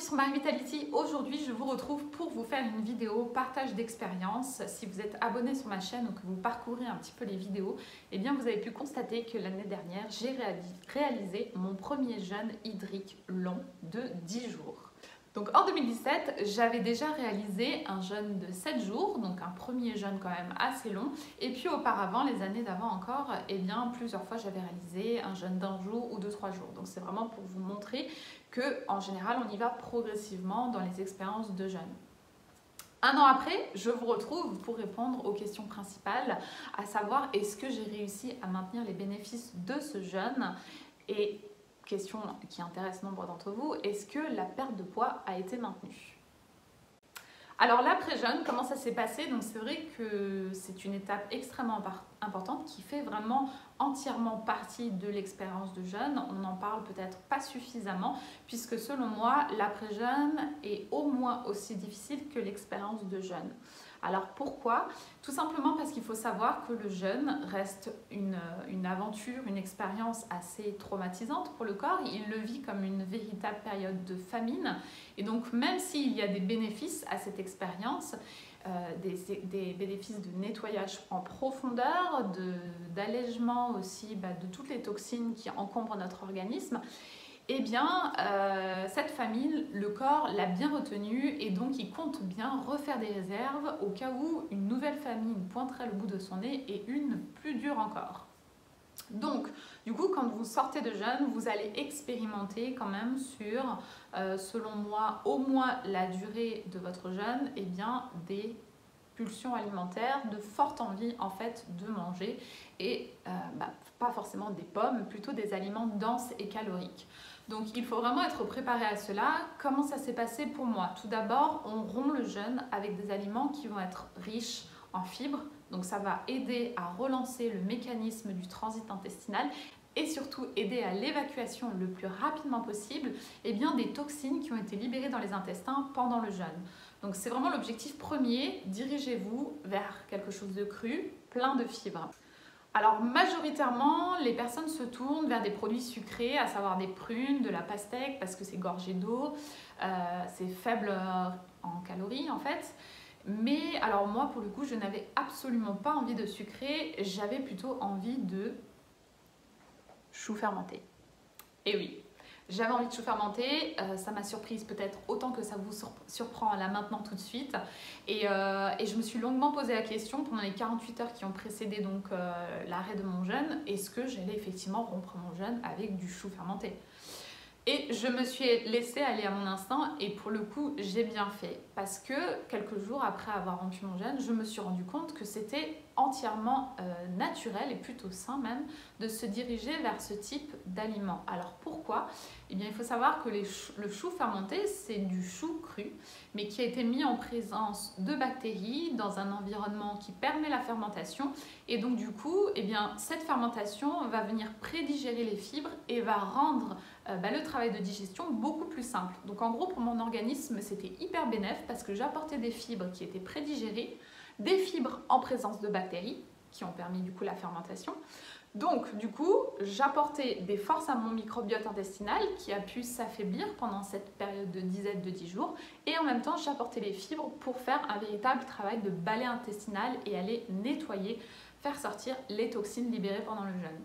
sur My Vitality. Aujourd'hui, je vous retrouve pour vous faire une vidéo partage d'expérience. Si vous êtes abonné sur ma chaîne ou que vous parcourez un petit peu les vidéos, eh bien vous avez pu constater que l'année dernière, j'ai réalisé mon premier jeûne hydrique long de 10 jours. Donc en 2017, j'avais déjà réalisé un jeûne de 7 jours, donc un premier jeûne quand même assez long. Et puis auparavant, les années d'avant encore, eh bien plusieurs fois j'avais réalisé un jeûne d'1 jour ou de 3 jours. Donc c'est vraiment pour vous montrer que en général, on y va progressivement dans les expériences de jeûne. Un an après, je vous retrouve pour répondre aux questions principales, à savoir est-ce que j'ai réussi à maintenir les bénéfices de ce jeûne et question qui intéresse nombre d'entre vous, est-ce que la perte de poids a été maintenue? Alors l'après-jeûne, comment ça s'est passé? Donc c'est vrai que c'est une étape extrêmement importante qui fait vraiment entièrement partie de l'expérience de jeûne. On n'en parle peut-être pas suffisamment puisque selon moi, l'après-jeûne est au moins aussi difficile que l'expérience de jeûne. Alors pourquoi? Tout simplement parce qu'il faut savoir que le jeûne reste une aventure, une expérience assez traumatisante pour le corps. Il le vit comme une véritable période de famine. Et donc même s'il y a des bénéfices à cette expérience, des bénéfices de nettoyage en profondeur, d'allègement aussi de toutes les toxines qui encombrent notre organisme, eh bien, cette famine, le corps l'a bien retenue et donc il compte bien refaire des réserves au cas où une nouvelle famine pointerait le bout de son nez et une plus dure encore. Donc, du coup, quand vous sortez de jeûne, vous allez expérimenter quand même sur, selon moi, au moins la durée de votre jeûne, eh bien, des pulsions alimentaires, de forte envie en fait de manger et pas forcément des pommes, plutôt des aliments denses et caloriques. Donc il faut vraiment être préparé à cela. Comment ça s'est passé pour moi? Tout d'abord, on rompt le jeûne avec des aliments qui vont être riches en fibres. Donc ça va aider à relancer le mécanisme du transit intestinal et surtout aider à l'évacuation le plus rapidement possible des toxines qui ont été libérées dans les intestins pendant le jeûne. Donc c'est vraiment l'objectif premier, dirigez-vous vers quelque chose de cru, plein de fibres. Alors majoritairement, les personnes se tournent vers des produits sucrés, à savoir des prunes, de la pastèque, parce que c'est gorgé d'eau, c'est faible en calories en fait. Mais alors moi, pour le coup, je n'avais absolument pas envie de sucré, j'avais plutôt envie de chou fermenté. Et oui, j'avais envie de chou fermenté, ça m'a surprise peut-être autant que ça vous surprend là maintenant tout de suite. Et je me suis longuement posé la question pendant les 48 heures qui ont précédé donc l'arrêt de mon jeûne, est-ce que j'allais effectivement rompre mon jeûne avec du chou fermenté? Et je me suis laissée aller à mon instinct et pour le coup, j'ai bien fait. Parce que quelques jours après avoir rompu mon jeûne, je me suis rendu compte que c'était entièrement naturel et plutôt sain même de se diriger vers ce type d'aliments. Alors pourquoi? Eh bien, il faut savoir que le chou fermenté, c'est du chou cru, mais qui a été mis en présence de bactéries dans un environnement qui permet la fermentation. Et donc du coup, cette fermentation va venir prédigérer les fibres et va rendre le travail de digestion beaucoup plus simple. Donc en gros, pour mon organisme, c'était hyper bénéfique parce que j'apportais des fibres qui étaient prédigérées, des fibres en présence de bactéries qui ont permis du coup la fermentation. Donc du coup, j'apportais des forces à mon microbiote intestinal qui a pu s'affaiblir pendant cette période de dizaine de 10 jours et en même temps, j'apportais les fibres pour faire un véritable travail de balai intestinal et aller nettoyer, faire sortir les toxines libérées pendant le jeûne.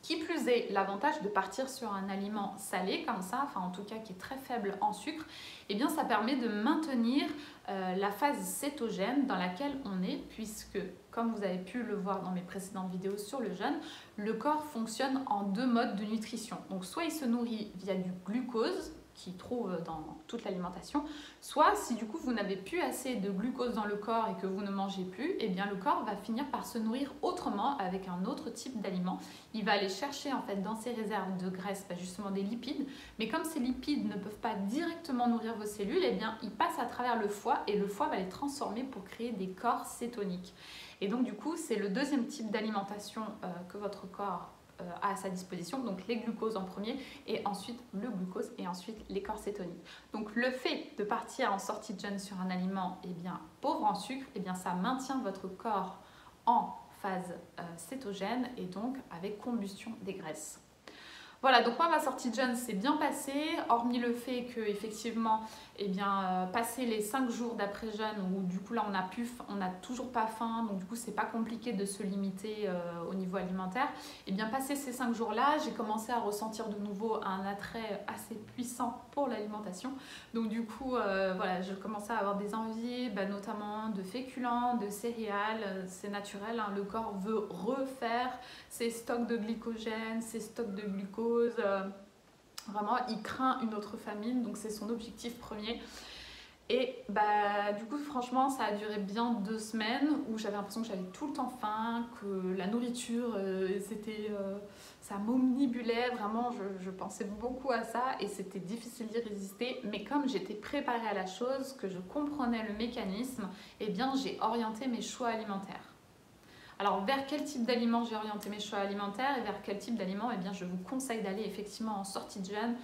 Qui plus est, l'avantage de partir sur un aliment salé comme ça, enfin en tout cas qui est très faible en sucre, eh bien ça permet de maintenir la phase cétogène dans laquelle on est, puisque comme vous avez pu le voir dans mes précédentes vidéos sur le jeûne, le corps fonctionne en deux modes de nutrition. Donc soit il se nourrit via du glucose, qu'il trouve dans toute l'alimentation, soit si du coup vous n'avez plus assez de glucose dans le corps et que vous ne mangez plus, eh bien le corps va finir par se nourrir autrement avec un autre type d'aliment. Il va aller chercher en fait dans ses réserves de graisse justement des lipides, mais comme ces lipides ne peuvent pas directement nourrir vos cellules, eh bien ils passent à travers le foie et le foie va les transformer pour créer des corps cétoniques. Et donc du coup c'est le deuxième type d'alimentation que votre corps à sa disposition, donc les glucoses en premier et ensuite le glucose et ensuite les corps cétoniques. Donc le fait de partir en sortie de jeûne sur un aliment pauvre en sucre, ça maintient votre corps en phase cétogène et donc avec combustion des graisses. Voilà, donc moi ma sortie de jeûne s'est bien passée, hormis le fait que effectivement, eh bien, passer les 5 jours d'après jeûne où du coup là on n'a toujours pas faim, donc du coup c'est pas compliqué de se limiter au niveau alimentaire. Et bien passer ces 5 jours-là, j'ai commencé à ressentir de nouveau un attrait assez puissant pour l'alimentation. Donc du coup, voilà, je commençais à avoir des envies, notamment de féculents, de céréales, c'est naturel, hein, le corps veut refaire ses stocks de glycogène, ses stocks de glucose. Vraiment, il craint une autre famine, donc c'est son objectif premier. Et du coup, franchement, ça a duré bien 2 semaines où j'avais l'impression que j'avais tout le temps faim, que la nourriture, ça m'omnibulait. Vraiment, je pensais beaucoup à ça et c'était difficile d'y résister. Mais comme j'étais préparée à la chose, que je comprenais le mécanisme, eh bien, j'ai orienté mes choix alimentaires. Alors, vers quel type d'aliments j'ai orienté mes choix alimentaires et vers quel type d'aliments, eh bien, je vous conseille d'aller effectivement en sortie de jeûne.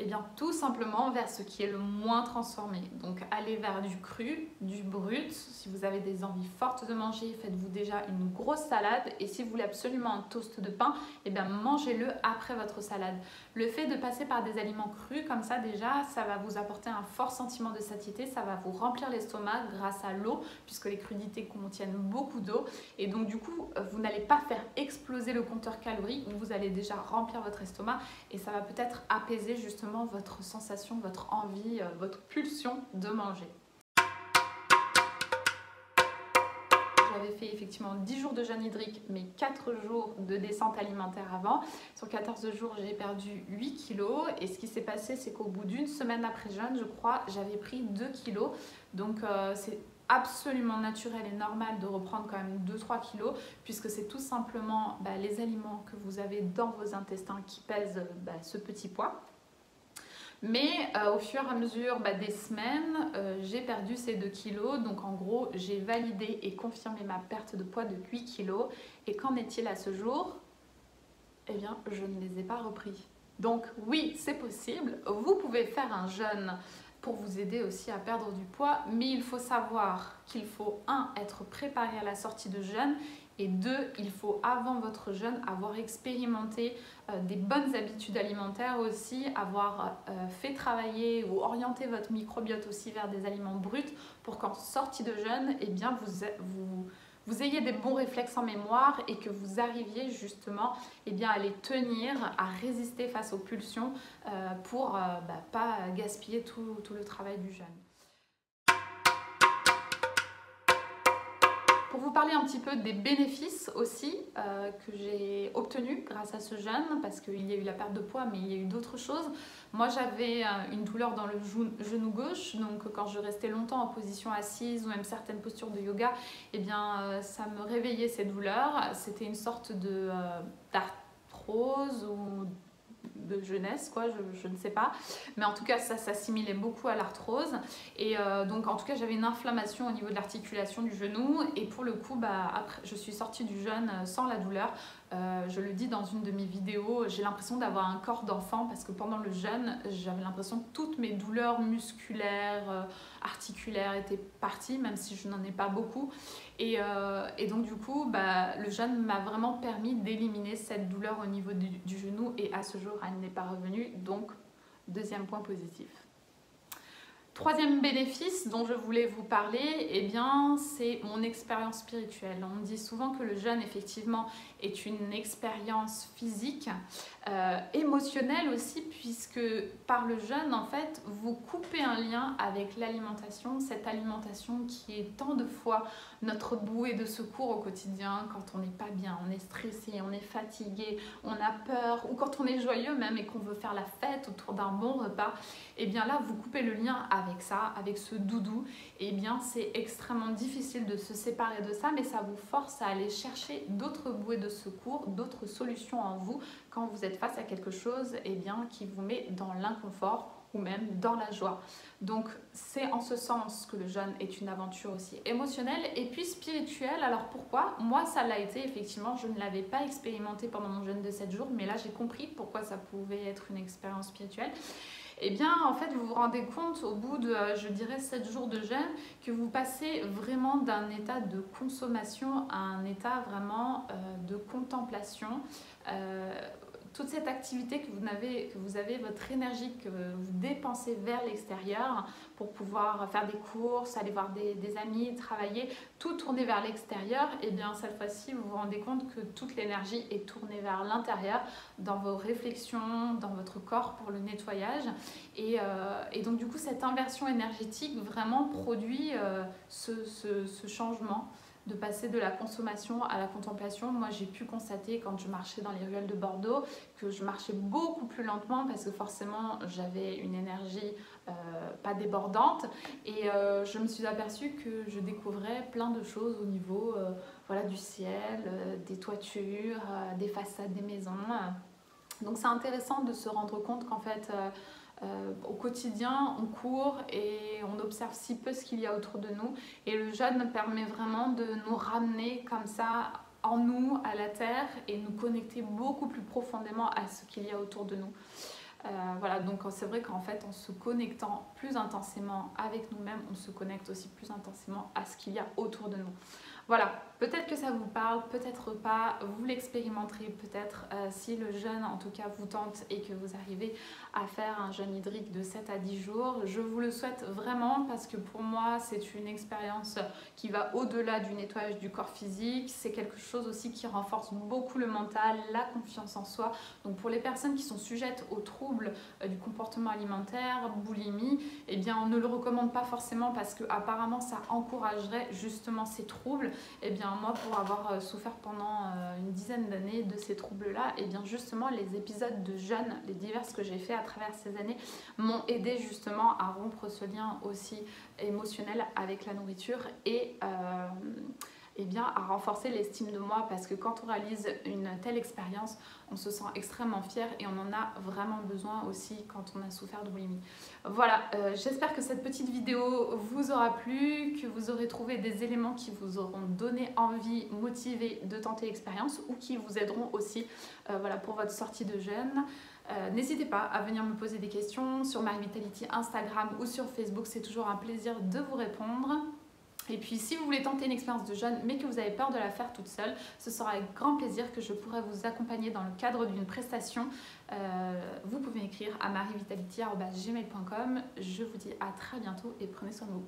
Eh bien, tout simplement vers ce qui est le moins transformé. Donc, allez vers du cru, du brut. Si vous avez des envies fortes de manger, faites-vous déjà une grosse salade. Et si vous voulez absolument un toast de pain, eh bien, mangez-le après votre salade. Le fait de passer par des aliments crus comme ça, déjà, ça va vous apporter un fort sentiment de satiété. Ça va vous remplir l'estomac grâce à l'eau, puisque les crudités contiennent beaucoup d'eau. Et donc, du coup, vous n'allez pas faire exploser le compteur calorique. Vous allez déjà remplir votre estomac et ça va peut-être apaiser justement votre sensation, votre envie, votre pulsion de manger. J'avais fait effectivement 10 jours de jeûne hydrique, mais 4 jours de descente alimentaire avant. Sur 14 jours, j'ai perdu 8 kilos. Et ce qui s'est passé, c'est qu'au bout d'une semaine après jeûne, je crois, j'avais pris 2 kilos. Donc, c'est absolument naturel et normal de reprendre quand même 2-3 kilos, puisque c'est tout simplement les aliments que vous avez dans vos intestins qui pèsent ce petit poids. Mais au fur et à mesure des semaines, j'ai perdu ces 2 kilos. Donc en gros, j'ai validé et confirmé ma perte de poids de 8 kilos. Et qu'en est-il à ce jour? Eh bien, je ne les ai pas repris. Donc oui, c'est possible. Vous pouvez faire un jeûne pour vous aider aussi à perdre du poids. Mais il faut savoir qu'il faut, 1, être préparé à la sortie de jeûne. Et 2, il faut avant votre jeûne avoir expérimenté des bonnes habitudes alimentaires aussi, avoir fait travailler ou orienter votre microbiote aussi vers des aliments bruts pour qu'en sortie de jeûne, eh bien vous ayez des bons réflexes en mémoire et que vous arriviez justement à les tenir, à résister face aux pulsions pour pas gaspiller tout le travail du jeûne. Pour vous parler un petit peu des bénéfices aussi que j'ai obtenus grâce à ce jeûne, parce qu'il y a eu la perte de poids, mais il y a eu d'autres choses. Moi, j'avais une douleur dans le genou gauche, donc quand je restais longtemps en position assise ou même certaines postures de yoga, eh bien, ça me réveillait ces douleurs. C'était une sorte d'arthrose ou de jeunesse, quoi, je ne sais pas, mais en tout cas ça s'assimilait beaucoup à l'arthrose et donc en tout cas j'avais une inflammation au niveau de l'articulation du genou et pour le coup après je suis sortie du jeûne sans la douleur. Je le dis dans une de mes vidéos, j'ai l'impression d'avoir un corps d'enfant parce que pendant le jeûne j'avais l'impression que toutes mes douleurs musculaires, articulaires étaient parties, même si je n'en ai pas beaucoup et donc du coup le jeûne m'a vraiment permis d'éliminer cette douleur au niveau du genou et à ce jour elle n'est pas revenue, donc deuxième point positif. Troisième bénéfice dont je voulais vous parler, eh bien, c'est mon expérience spirituelle. On me dit souvent que le jeûne, effectivement, est une expérience physique, émotionnelle aussi, puisque par le jeûne, en fait, vous coupez un lien avec l'alimentation, cette alimentation qui est tant de fois notre bouée de secours au quotidien, quand on n'est pas bien, on est stressé, on est fatigué, on a peur, ou quand on est joyeux même et qu'on veut faire la fête autour d'un bon repas, et bien là, vous coupez le lien avec ça, avec ce doudou, et bien c'est extrêmement difficile de se séparer de ça, mais ça vous force à aller chercher d'autres bouées de secours, d'autres solutions en vous quand vous êtes face à quelque chose et bien, qui vous met dans l'inconfort ou même dans la joie. Donc c'est en ce sens que le jeûne est une aventure aussi émotionnelle et puis spirituelle. Alors pourquoi? Moi ça l'a été effectivement, je ne l'avais pas expérimenté pendant mon jeûne de 7 jours, mais là j'ai compris pourquoi ça pouvait être une expérience spirituelle. Eh bien, en fait, vous vous rendez compte au bout de, je dirais, 7 jours de jeûne, que vous passez vraiment d'un état de consommation à un état vraiment de contemplation. toute cette activité que vous avez, votre énergie que vous dépensez vers l'extérieur pour pouvoir faire des courses, aller voir des amis, travailler, tout tourner vers l'extérieur, et bien cette fois-ci vous vous rendez compte que toute l'énergie est tournée vers l'intérieur, dans vos réflexions, dans votre corps pour le nettoyage. Et donc du coup cette inversion énergétique vraiment produit ce changement de passer de la consommation à la contemplation. Moi j'ai pu constater quand je marchais dans les ruelles de Bordeaux que je marchais beaucoup plus lentement parce que forcément j'avais une énergie pas débordante, et je me suis aperçue que je découvrais plein de choses au niveau voilà, du ciel, des toitures, des façades des maisons. Donc c'est intéressant de se rendre compte qu'en fait au quotidien, on court et on observe si peu ce qu'il y a autour de nous. Et le jeûne permet vraiment de nous ramener comme ça en nous, à la terre, et nous connecter beaucoup plus profondément à ce qu'il y a autour de nous. Voilà, donc c'est vrai qu'en fait, en se connectant plus intensément avec nous-mêmes, on se connecte aussi plus intensément à ce qu'il y a autour de nous. Voilà, peut-être que ça vous parle, peut-être pas, vous l'expérimenterez peut-être si le jeûne en tout cas vous tente et que vous arrivez à faire un jeûne hydrique de 7 à 10 jours. Je vous le souhaite vraiment parce que pour moi c'est une expérience qui va au-delà du nettoyage du corps physique. C'est quelque chose aussi qui renforce beaucoup le mental, la confiance en soi. Donc pour les personnes qui sont sujettes aux troubles du comportement alimentaire, boulimie, eh bien on ne le recommande pas forcément parce que apparemment ça encouragerait justement ces troubles. Eh bien moi, pour avoir souffert pendant une dizaine d'années de ces troubles-là, eh bien justement les épisodes de jeûne, les divers que j'ai fait à travers ces années, m'ont aidé justement à rompre ce lien aussi émotionnel avec la nourriture et eh bien, à renforcer l'estime de moi, parce que quand on réalise une telle expérience, on se sent extrêmement fier et on en a vraiment besoin aussi quand on a souffert de boulimie. Voilà, j'espère que cette petite vidéo vous aura plu, que vous aurez trouvé des éléments qui vous auront donné envie, motivé de tenter l'expérience ou qui vous aideront aussi voilà, pour votre sortie de jeûne. N'hésitez pas à venir me poser des questions sur MaryVitality Instagram ou sur Facebook, c'est toujours un plaisir de vous répondre. Et puis si vous voulez tenter une expérience de jeûne mais que vous avez peur de la faire toute seule, ce sera avec grand plaisir que je pourrai vous accompagner dans le cadre d'une prestation. Vous pouvez m'écrire à maryvitality@gmail.com. Je vous dis à très bientôt et prenez soin de vous.